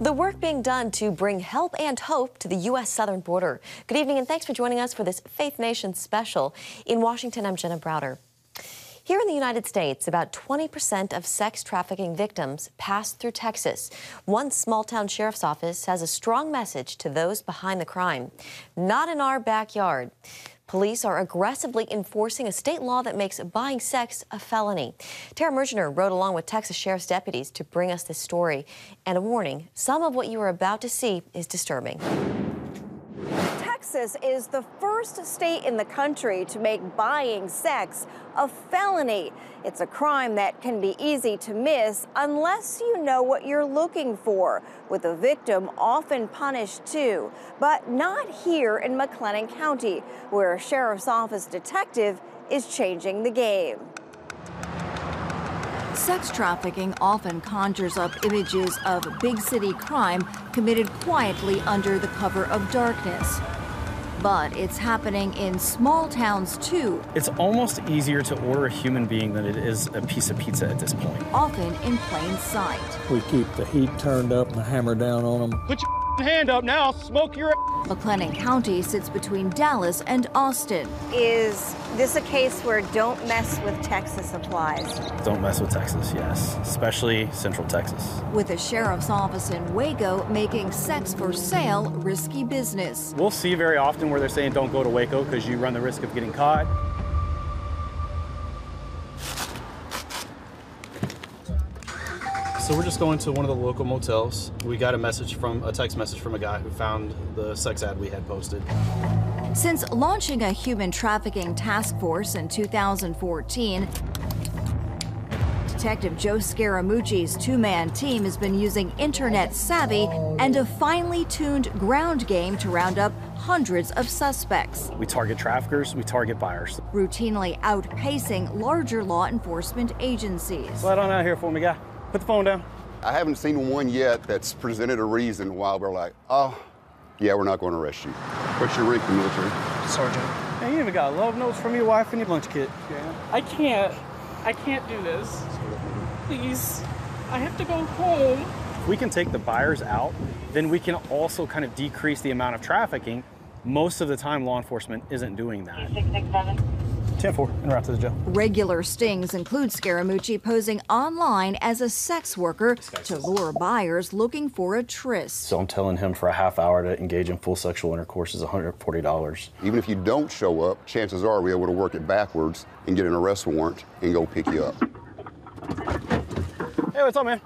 The work being done to bring help and hope to the U.S. southern border. Good evening and thanks for joining us for this Faith Nation special. In Washington, I'm Jenna Browder. Here in the United States, about 20% of sex trafficking victims pass through Texas. One small-town sheriff's office has a strong message to those behind the crime. Not in our backyard. Police are aggressively enforcing a state law that makes buying sex a felony. Tara Mergener rode along with Texas Sheriff's deputies to bring us this story. And a warning, some of what you are about to see is disturbing. Texas is the first state in the country to make buying sex a felony. It's a crime that can be easy to miss unless you know what you're looking for, with the victim often punished too. But not here in McLennan County, where a sheriff's office detective is changing the game. Sex trafficking often conjures up images of big city crime committed quietly under the cover of darkness. But it's happening in small towns too. It's almost easier to order a human being than it is a piece of pizza at this point. Often in plain sight. We keep the heat turned up and hammer down on them. Put your hand up now, smoke your. McLennan County sits between Dallas and Austin. Is this a case where don't mess with Texas applies? Don't mess with Texas, yes, especially Central Texas. With a sheriff's office in Waco making sex for sale risky business. We'll see very often where they're saying don't go to Waco because you run the risk of getting caught. So we're just going to one of the local motels. We got a text message from a guy who found the sex ad we had posted. Since launching a human trafficking task force in 2014, Detective Joe Scaramucci's two-man team has been using internet savvy and a finely tuned ground game to round up hundreds of suspects. We target traffickers, we target buyers. Routinely outpacing larger law enforcement agencies. Slide on out here for me, guy. Put the phone down. I haven't seen one yet that's presented a reason why we're like, oh, yeah, we're not going to arrest you. What's your rank in the military? Sergeant. Hey, you even got love notes from your wife and your lunch kit. Yeah. I can't do this. Please, I have to go home. If we can take the buyers out, then we can also kind of decrease the amount of trafficking. Most of the time, law enforcement isn't doing that. 10-4, en route to the jail. Regular stings include Scaramucci posing online as a sex worker to lure buyers looking for a tryst. So I'm telling him for a half hour to engage in full sexual intercourse is $140. Even if you don't show up, chances are we're able to work it backwards and get an arrest warrant and go pick you up. Hey, what's up, man?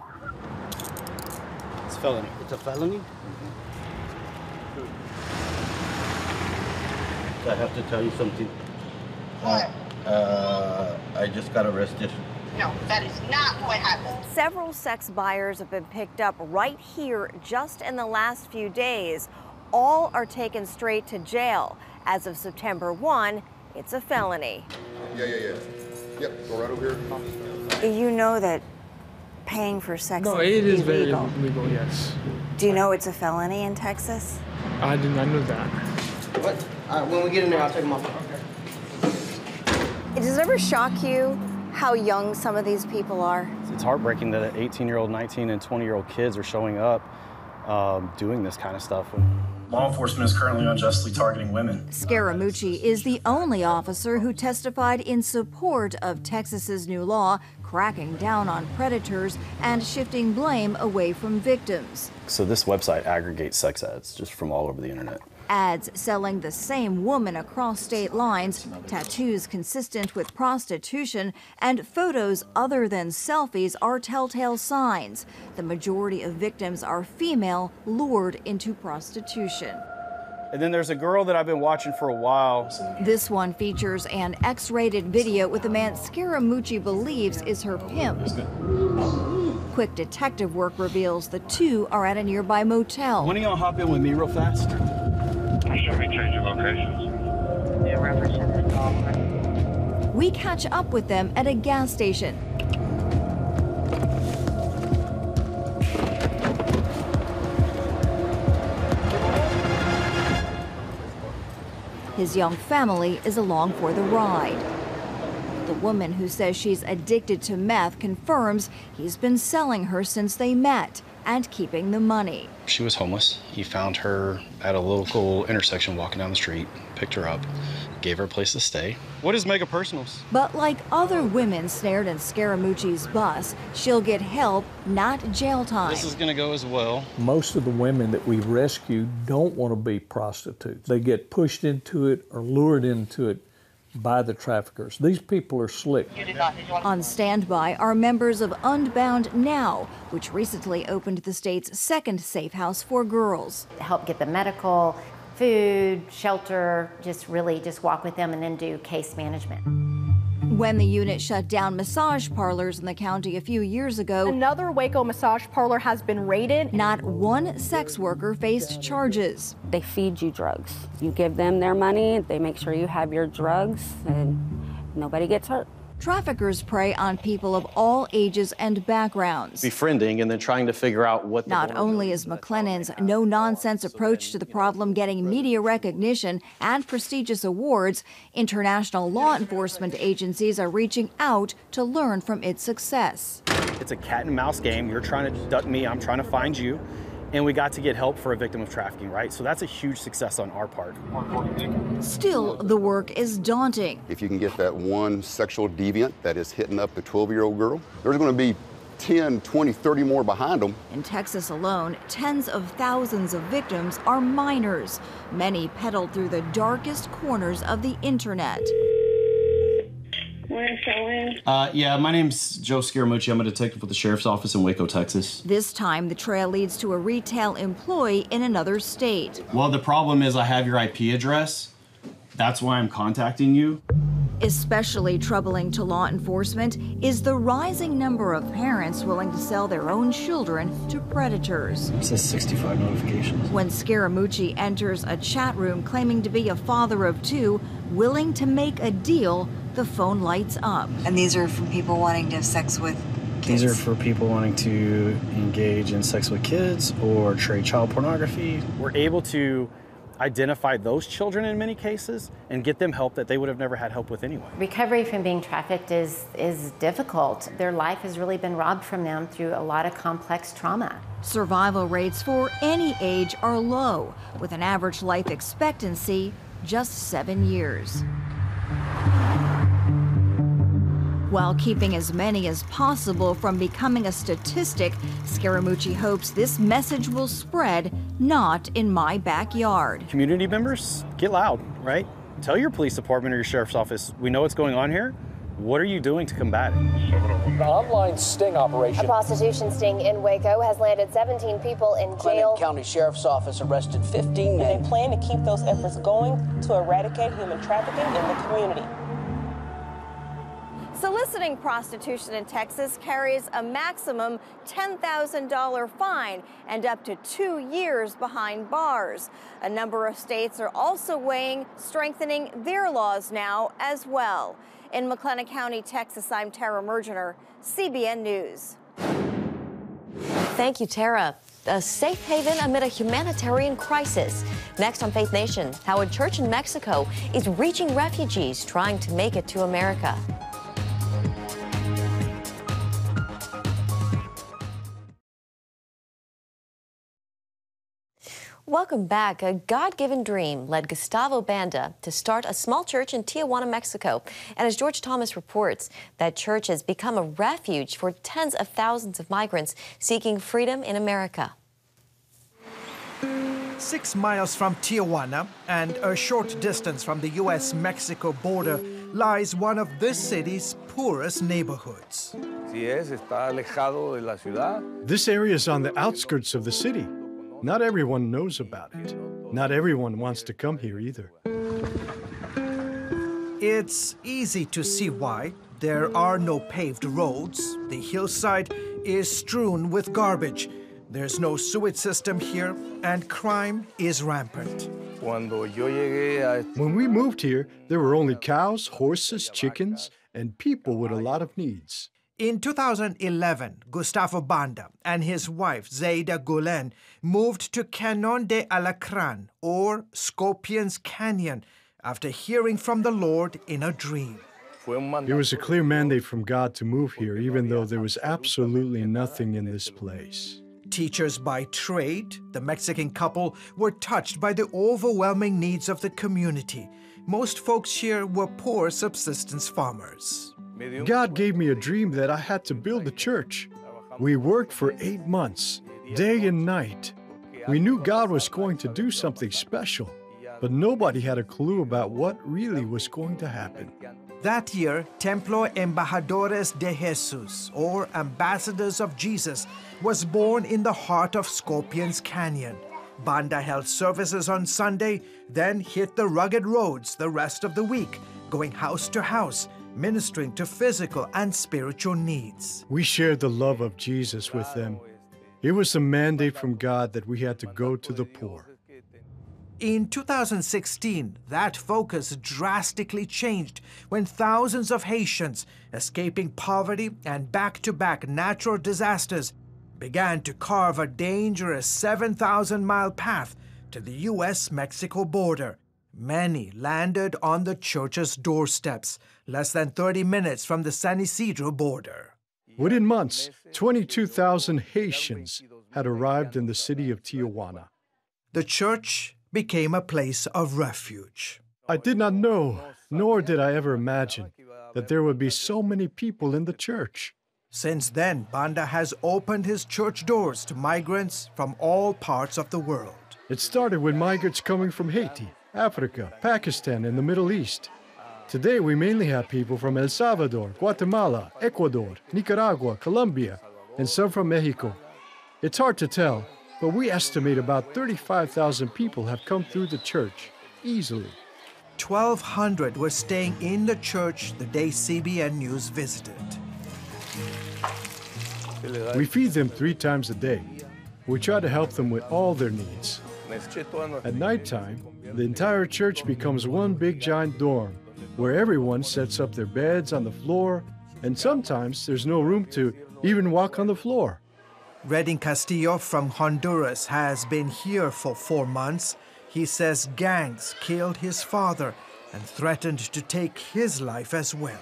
It's a felony. It's a felony? I have to tell you something. What? I just got arrested. No, that is not what happened. Several sex buyers have been picked up right here just in the last few days. All are taken straight to jail. As of September 1, it's a felony. Yeah. Yep, go right over here. You know that paying for sex No, is it is illegal. very legal, yes. Do you know it's a felony in Texas? I did not know that. What? When we get in there, I'll take them off. Does it ever shock you how young some of these people are? It's heartbreaking that 18-year-old, 19, and 20-year-old kids are showing up doing this kind of stuff. Law enforcement is currently unjustly targeting women. Scaramucci is the only officer who testified in support of Texas's new law cracking down on predators and shifting blame away from victims. So this website aggregates sex ads just from all over the internet. Ads selling the same woman across state lines, tattoos consistent with prostitution, and photos other than selfies are telltale signs. The majority of victims are female, lured into prostitution. And then there's a girl that I've been watching for a while. This one features an X-rated video with a man Scaramucci believes is her pimp. Quick detective work reveals the two are at a nearby motel. When are y'all hop in with me real fast? Should we change your locations? Yeah, reference. We catch up with them at a gas station. His young family is along for the ride. The woman who says she's addicted to meth confirms he's been selling her since they met. and keeping the money. She was homeless. He found her at a local intersection walking down the street, picked her up, gave her a place to stay. What is mega personals? But like other women snared in Scaramucci's bus, she'll get help, not jail time. This is gonna go as well. Most of the women that we rescue don't want to be prostitutes. They get pushed into it or lured into it by the traffickers. These people are slick. On standby are members of Unbound Now, which recently opened the state's second safe house for girls. Help get them medical, food, shelter, just walk with them and then do case management. When the unit shut down massage parlors in the county a few years ago, another Waco massage parlor has been raided. Not one sex worker faced charges. They feed you drugs. You give them their money, they make sure you have your drugs, and nobody gets hurt. Traffickers prey on people of all ages and backgrounds. Befriending and then trying to figure out what. Not only is McLennan's no-nonsense approach to the problem getting media recognition and prestigious awards, international law enforcement agencies are reaching out to learn from its success. It's a cat and mouse game. You're trying to duck me, I'm trying to find you. And we got to get help for a victim of trafficking, right? So that's a huge success on our part. Still, the work is daunting. If you can get that one sexual deviant that is hitting up the 12-year-old girl, there's going to be 10, 20, 30 more behind them. In Texas alone, tens of thousands of victims are minors, many peddled through the darkest corners of the internet. Yeah, my name's Joe Scaramucci. I'm a detective with the Sheriff's Office in Waco, Texas. This time, the trail leads to a retail employee in another state. Well, the problem is I have your IP address. That's why I'm contacting you. Especially troubling to law enforcement is the rising number of parents willing to sell their own children to predators. It says 65 notifications. When Scaramucci enters a chat room claiming to be a father of two, willing to make a deal, the phone lights up. And these are from people wanting to have sex with kids? These are for people wanting to engage in sex with kids or trade child pornography. We're able to identify those children in many cases and get them help that they would have never had help with anyway. Recovery from being trafficked is difficult. Their life has really been robbed from them through a lot of complex trauma. Survival rates for any age are low, with an average life expectancy just 7 years. While keeping as many as possible from becoming a statistic, Scaramucci hopes this message will spread, not in my backyard. Community members, get loud, right? Tell your police department or your sheriff's office, we know what's going on here. What are you doing to combat it? An online sting operation. A prostitution sting in Waco has landed 17 people in jail. Clinton County Sheriff's Office arrested 15 men. And they plan to keep those efforts going to eradicate human trafficking in the community. Soliciting prostitution in Texas carries a maximum $10,000 fine and up to 2 years behind bars. A number of states are also weighing strengthening their laws now as well. In McLennan County, Texas, I'm Tara Mergener, CBN News. Thank you, Tara. A safe haven amid a humanitarian crisis. Next on Faith Nation, how a church in Mexico is reaching refugees trying to make it to America. Welcome back. A God-given dream led Gustavo Banda to start a small church in Tijuana, Mexico. And as George Thomas reports, that church has become a refuge for tens of thousands of migrants seeking freedom in America. 6 miles from Tijuana and a short distance from the U.S.-Mexico border lies one of this city's poorest neighborhoods. This area is on the outskirts of the city. Not everyone knows about it. Not everyone wants to come here either. It's easy to see why. There are no paved roads. The hillside is strewn with garbage. There's no sewage system here, and crime is rampant. When we moved here, there were only cows, horses, chickens, and people with a lot of needs. In 2011, Gustavo Banda and his wife, Zaida Gulen, moved to Canon de Alacran, or Scorpion's Canyon, after hearing from the Lord in a dream. It was a clear mandate from God to move here, even though there was absolutely nothing in this place. Teachers by trade, the Mexican couple were touched by the overwhelming needs of the community. Most folks here were poor subsistence farmers. God gave me a dream that I had to build a church. We worked for 8 months, day and night. We knew God was going to do something special, but nobody had a clue about what really was going to happen. That year, Templo Embajadores de Jesus, or Ambassadors of Jesus, was born in the heart of Scorpions Canyon. Banda held services on Sunday, then hit the rugged roads the rest of the week, going house to house, ministering to physical and spiritual needs. We shared the love of Jesus with them. It was a mandate from God that we had to go to the poor. In 2016, that focus drastically changed when thousands of Haitians, escaping poverty and back-to-back natural disasters, began to carve a dangerous 7,000-mile path to the U.S.-Mexico border. Many landed on the church's doorsteps, less than 30 minutes from the San Isidro border. Within months, 22,000 Haitians had arrived in the city of Tijuana. The church became a place of refuge. I did not know, nor did I ever imagine, that there would be so many people in the church. Since then, Banda has opened his church doors to migrants from all parts of the world. It started with migrants coming from Haiti, Africa, Pakistan, and the Middle East. Today, we mainly have people from El Salvador, Guatemala, Ecuador, Nicaragua, Colombia, and some from Mexico. It's hard to tell, but we estimate about 35,000 people have come through the church, easily. 1,200 were staying in the church the day CBN News visited. We feed them 3 times a day. We try to help them with all their needs. At nighttime, the entire church becomes one big giant dorm, where everyone sets up their beds on the floor, and sometimes there's no room to even walk on the floor. Redding Castillo from Honduras has been here for 4 months. He says gangs killed his father and threatened to take his life as well.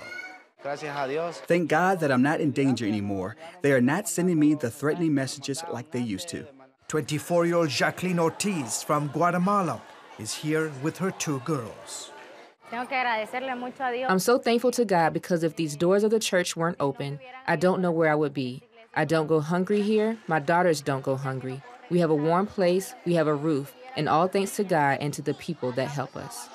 Thank God that I'm not in danger anymore. They are not sending me the threatening messages like they used to. 24-year-old Jacqueline Ortiz from Guatemala is here with her 2 girls. I'm so thankful to God because if these doors of the church weren't open, I don't know where I would be. I don't go hungry here. My daughters don't go hungry. We have a warm place, we have a roof, and all thanks to God and to the people that help us.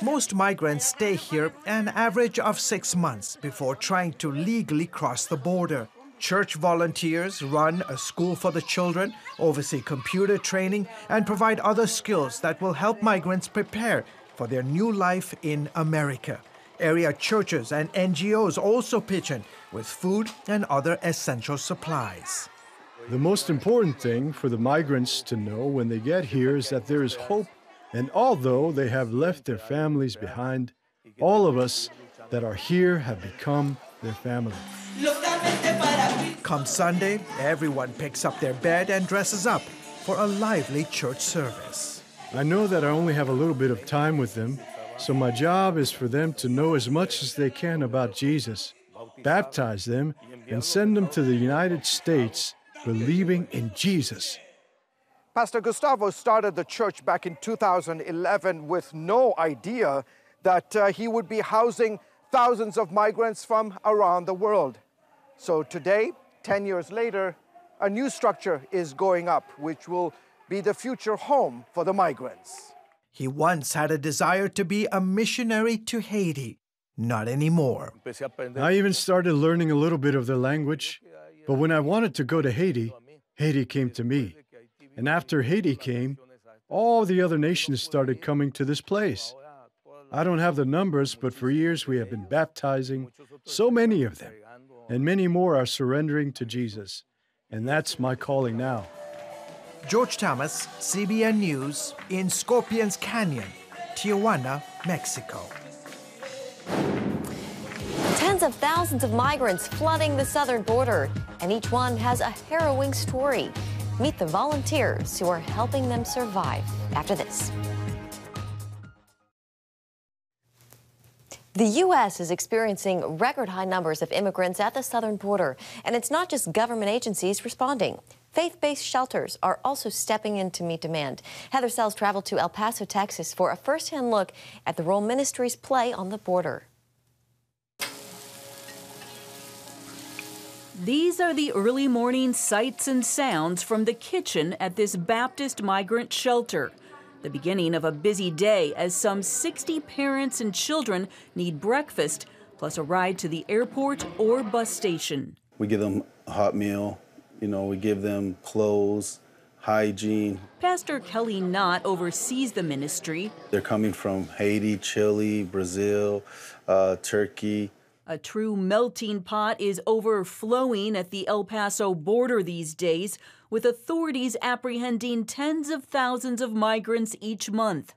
Most migrants stay here an average of 6 months before trying to legally cross the border. Church volunteers run a school for the children, oversee computer training, and provide other skills that will help migrants prepare for their new life in America. Area churches and NGOs also pitch in with food and other essential supplies. The most important thing for the migrants to know when they get here is that there is hope, and although they have left their families behind, all of us that are here have become their family. Come Sunday, everyone picks up their bed and dresses up for a lively church service. I know that I only have a little bit of time with them, so my job is for them to know as much as they can about Jesus, baptize them, and send them to the United States believing in Jesus. Pastor Gustavo started the church back in 2011 with no idea that he would be housing thousands of migrants from around the world. So today, 10 years later, a new structure is going up, which will be the future home for the migrants. He once had a desire to be a missionary to Haiti. Not anymore. I even started learning a little bit of their language, but when I wanted to go to Haiti, Haiti came to me. And after Haiti came, all the other nations started coming to this place. I don't have the numbers, but for years we have been baptizing so many of them, and many more are surrendering to Jesus. And that's my calling now. George Thomas, CBN News, in Scorpions Canyon, Tijuana, Mexico. Tens of thousands of migrants flooding the southern border, and each one has a harrowing story. Meet the volunteers who are helping them survive after this. The U.S. is experiencing record high numbers of immigrants at the southern border, and it's not just government agencies responding. Faith-based shelters are also stepping in to meet demand. Heather Sells traveled to El Paso, Texas for a first-hand look at the role ministries play on the border. These are the early morning sights and sounds from the kitchen at this Baptist migrant shelter. The beginning of a busy day as some 60 parents and children need breakfast, plus a ride to the airport or bus station. We give them a hot meal, we give them clothes, hygiene. Pastor Kelly Knott oversees the ministry. They're coming from Haiti, Chile, Brazil, Turkey. A true melting pot is overflowing at the El Paso border these days, with authorities apprehending tens of thousands of migrants each month.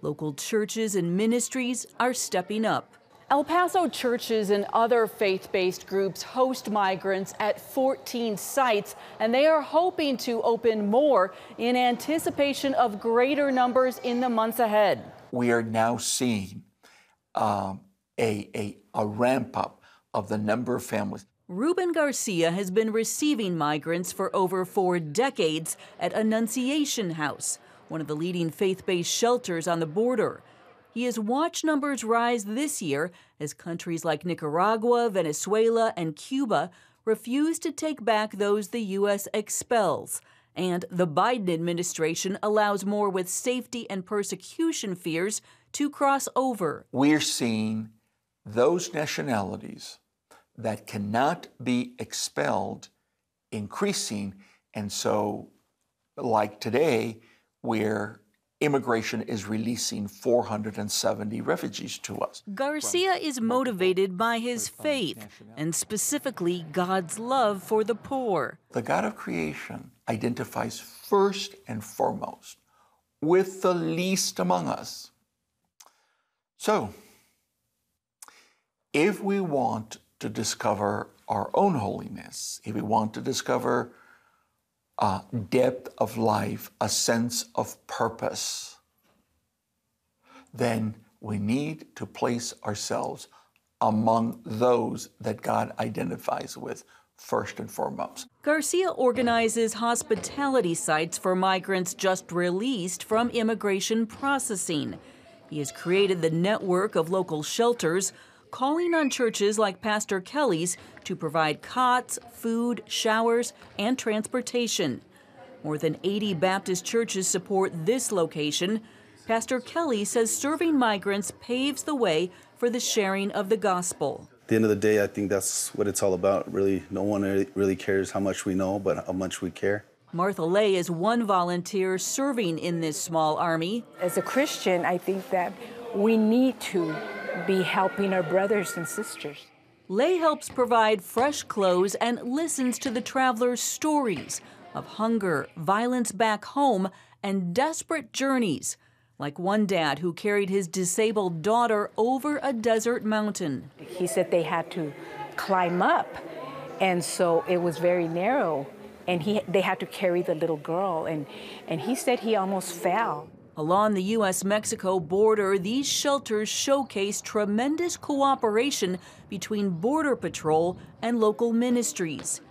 Local churches and ministries are stepping up. El Paso churches and other faith-based groups host migrants at 14 sites, and they are hoping to open more in anticipation of greater numbers in the months ahead. We are now seeing a ramp up of the number of families. Ruben Garcia has been receiving migrants for over 4 decades at Annunciation House, one of the leading faith-based shelters on the border. He has watched numbers rise this year as countries like Nicaragua, Venezuela, and Cuba refuse to take back those the U.S. expels. And the Biden administration allows more with safety and persecution fears to cross over. We're seeing those nationalities that cannot be expelled increasing. And so, like today, where immigration is releasing 470 refugees to us. Garcia is motivated by his faith, and specifically God's love for the poor. The God of creation identifies first and foremost with the least among us. So, if we want to discover our own holiness, if we want to discover a depth of life, a sense of purpose, then we need to place ourselves among those that God identifies with first and foremost. Garcia organizes hospitality sites for migrants just released from immigration processing. He has created the network of local shelters, calling on churches like Pastor Kelly's to provide cots, food, showers, and transportation. More than 80 Baptist churches support this location. Pastor Kelly says serving migrants paves the way for the sharing of the gospel. At the end of the day, I think that's what it's all about. Really, no one really cares how much we know, but how much we care. Martha Lay is one volunteer serving in this small army. As a Christian, I think that we need to be helping our brothers and sisters. Lay helps provide fresh clothes and listens to the travelers' stories of hunger, violence back home, and desperate journeys, like one dad who carried his disabled daughter over a desert mountain. He said they had to climb up, and so it was very narrow, and they had to carry the little girl, and he said he almost fell. Along the U.S.-Mexico border, these shelters showcase tremendous cooperation between Border Patrol and local ministries.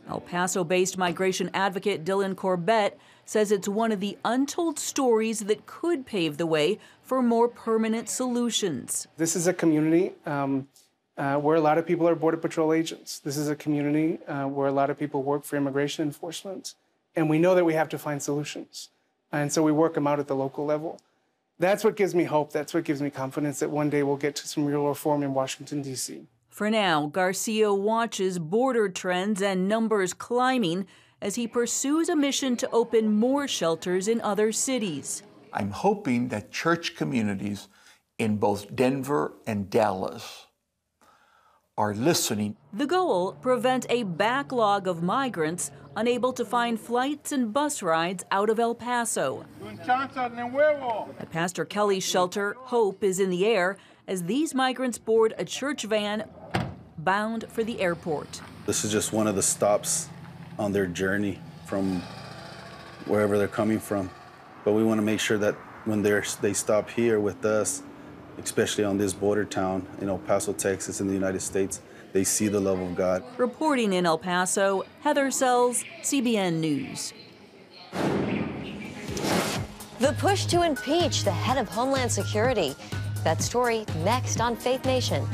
El Paso-based migration advocate Dylan Corbett says it's one of the untold stories that could pave the way for more permanent solutions. This is a community where a lot of people are Border Patrol agents. This is a community where a lot of people work for immigration enforcement. And we know that we have to find solutions. And so we work them out at the local level. That's what gives me hope. That's what gives me confidence that one day we'll get to some real reform in Washington, D.C. For now, Garcia watches border trends and numbers climbing as he pursues a mission to open more shelters in other cities. I'm hoping that church communities in both Denver and Dallas are listening. The goal, prevent a backlog of migrants unable to find flights and bus rides out of El Paso. At Pastor Kelly's shelter, hope is in the air as these migrants board a church van bound for the airport. This is just one of the stops on their journey from wherever they're coming from. But we want to make sure that when they stop here with us, especially on this border town in El Paso, Texas, in the United States. They see the love of God. Reporting in El Paso, Heather Sells, CBN News. The push to impeach the head of Homeland Security. That story next on Faith Nation.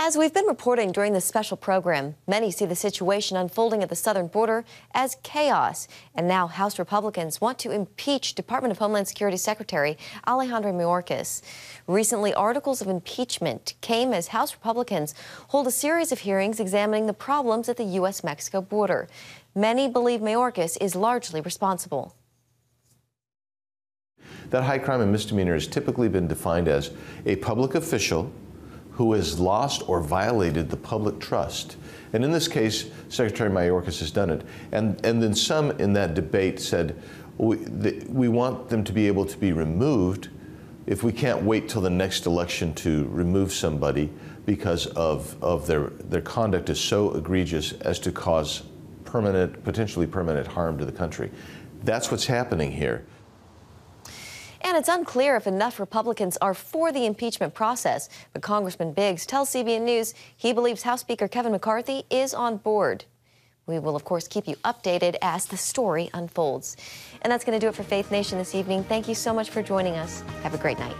As we've been reporting during this special program, many see the situation unfolding at the southern border as chaos. And now House Republicans want to impeach Department of Homeland Security Secretary Alejandro Mayorkas. Recently, articles of impeachment came as House Republicans hold a series of hearings examining the problems at the U.S.-Mexico border. Many believe Mayorkas is largely responsible. That high crime and misdemeanor has typically been defined as a public official who has lost or violated the public trust. And in this case, Secretary Mayorkas has done it. And then some in that debate said, we want them to be able to be removed if we can't wait till the next election to remove somebody because of their conduct is so egregious as to cause potentially permanent harm to the country. That's what's happening here. And it's unclear if enough Republicans are for the impeachment process. But Congressman Biggs tells CBN News he believes House Speaker Kevin McCarthy is on board. We will, of course, keep you updated as the story unfolds. And that's going to do it for Faith Nation this evening. Thank you so much for joining us. Have a great night.